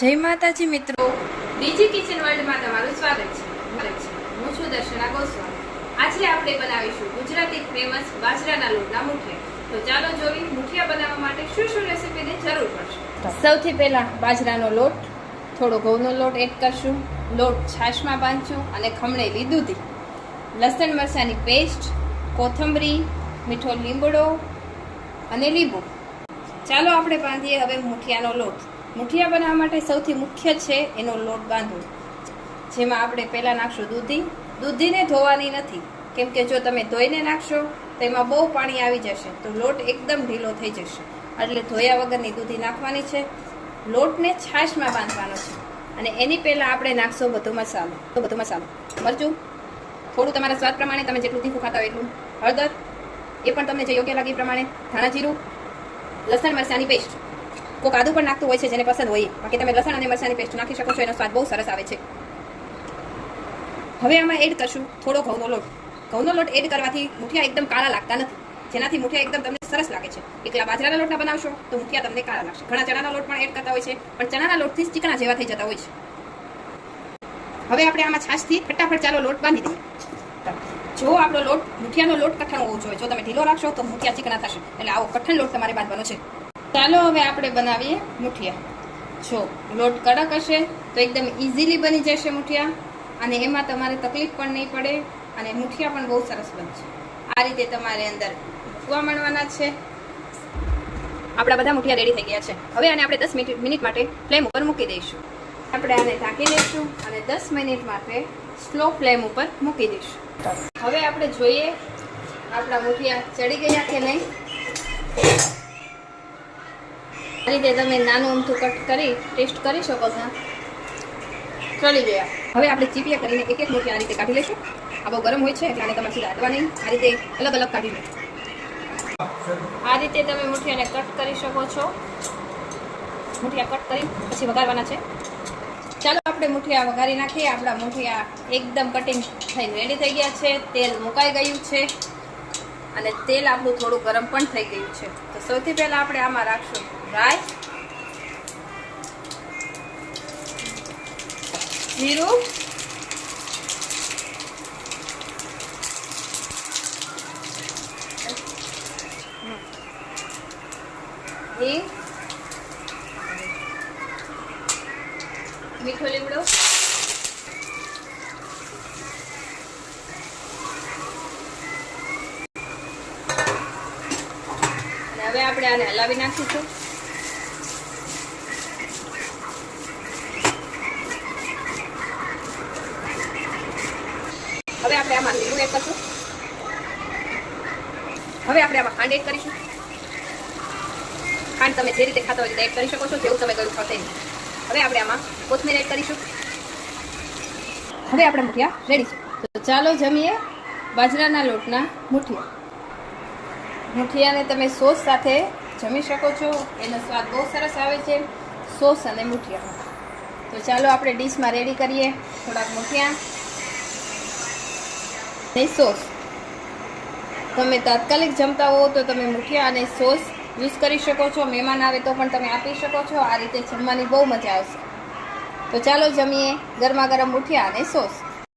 જય માતાજી મિત્રો, ડીજી કિચન વર્લ્ડમાં તમારું સ્વાગત છે. હું છું દર્શના ગોસ્વામી. આજે આપણે બનાવીશું ગુજરાતી ફેમસ બાજરાના લોટના મુઠિયા. તો ચાલો જોઈએ મુઠિયા બનાવવા માટે શું શું રેસીપીની જરૂર પડશે. સૌથી પહેલા બાજરાનો લોટ, થોડો ઘઉંનો લોટ એડ કરશું, લોટ છાશમાં બાંધશું અને ખમણેલી દૂધી, લસણ મરચાંની પેસ્ટ, કોથમરી, મીઠો લીમડો અને લીંબુ. ચાલો આપણે બાંધીએ હવે મુઠિયાનો લોટ. મુઠિયા બનાવવા માટે સૌથી મુખ્ય છે એનો લોટ બાંધવો, જેમાં આપણે પહેલાં નાખશું દૂધી. દૂધીને ધોવાની નથી, કેમ કે જો તમે ધોઈને નાખશો તો એમાં બહુ પાણી આવી જશે, તો લોટ એકદમ ઢીલો થઈ જશે. એટલે ધોયા વગરની દૂધી નાખવાની છે. લોટને છાશમાં બાંધવાનો છે અને એની પહેલાં આપણે નાખશું બધો મસાલો. મરચું થોડું તમારા સ્વાદ પ્રમાણે, તમે જેટલું તીખું ખાતા હોય એટલું, હળદર એ પણ તમને જે યોગ્ય લાગે એ પ્રમાણે, ધાણા જીરું, લસણ મરચાંની પેસ્ટ. કોક આદુ પણ નાખતું હોય છે જેને પસંદ હોય, બાકી તમે લસણ અને મરચાંની પેસ્ટ નાખી શકો છો, એનો સ્વાદ બહુ સરસ આવે છે. હવે આમાં એડ કરશું થોડો ઘઉંનો લોટ. ઘઉંનો લોટ એડ કરવાથી મુઠિયા એકદમ કાળા લાગતા નથી, જેનાથી મુઠિયા એકદમ તમને સરસ લાગે છે. એકલા બાજરાના લોટના બનાવશો તો મુઠિયા તમને કાળા લાગશે. ઘણા ચણાના લોટ પણ એડ કરતા હોય છે, પણ ચણાના લોટથી ચીકણા જેવા થઈ જતા હોય છે. હવે આપણે આમાં છાશથી ફટાફટ ચાલો લોટ બાંધી દઈએ. જો આપણો લોટ, મુઠિયાનો લોટ કઠણ હોવો જોઈએ. જો તમે ઢીલો રાખશો તો મુઠિયા ચીકણા થશે, એટલે આવો કઠણ લોટ તમારે બાંધવાનો છે. ચાલો હવે આપણે બનાવીએ મુઠિયા. જો લોટ કડક હશે તો એકદમ ઇઝીલી બની જશે મુઠિયા, અને એમાં તમારે તકલીફ પણ નહીં પડે અને મુઠિયા પણ બહુ સરસ બનશે. આ રીતે તમારે અંદર મૂકવા માંડવાના છે. આપણા બધા મુઠિયા રેડી થઈ ગયા છે. હવે આને આપણે 10 મિનિટ માટે ફ્લેમ ઉપર મૂકી દઈશું. આપણે આને ઢાંકી દઈશું અને 10 મિનિટ માટે સ્લો ફ્લેમ ઉપર મૂકી દઈશું. હવે આપણે જોઈએ આપણા મુઠિયા ચડી ગયા કે નહીં. આ રીતે તમે નાનું અમથું કટ કરી ટેસ્ટ કરી શકો છો. ચડી ગયા. હવે આપણે ચીપિયા કરીને એક એક મુઠિયા આ રીતે કાઢી લઈશું. આ બહુ ગરમ હોય છે એટલે આને તમારે સીધા હાથવા નહીં, આ રીતે અલગ અલગ કાઢી લો. આ રીતે તમે મુઠિયાને કટ કરી શકો છો. મુઠિયા કટ કરી પછી વઘારવાના છે. ચાલો આપણે મુઠિયા વઘારી નાખીએ. આપણા મુઠિયા એકદમ કટિંગ થઈને રેડી થઈ ગયા છે. તેલ મુકાઈ ગયું છે અને તેલ આપણું થોડું ગરમ પણ થઈ ગયું છે. તો સૌથી પહેલા આપણે આમાં રાખશું રાઈ, જીરું, હિંગ, મીઠો લીમડો, અને હવે આપણે આને હલાવી નાખીશું. હવે આપણે આમાં લીંબુ એડ કરશું. હવે આપણે આમાં ખાંડ એડ કરીશું. ખાંડ તમે જે રીતે ખાતા હોય તે એડ કરી શકો છો, જેવું તમે ગળું ખાવ તેમ. હવે આપણે આમાં કોથમીર એડ કરીશું. હવે આપણે મુઠિયા રેડી છે. તો ચાલો જમીએ બાજરાના લોટના મુઠિયા. મુઠિયાને તમે સોસ સાથે જમી શકો છો, એનો સ્વાદ બહુ સરસ આવે છે, સોસ અને મુઠિયા. તો ચાલો આપણે ડીશમાં રેડી કરીએ થોડાક મુઠિયા અને સોસ. તમે તાત્કાલિક જમતા હો તો તમે મુઠિયા અને સોસ યુઝ કરી શકો છો. મહેમાન આવે તો પણ તમે આપી શકો છો. આ રીતે જમવાની બહુ મજા આવશે. તો ચાલો જમીએ ગરમા ગરમ મુઠિયા અને સોસ.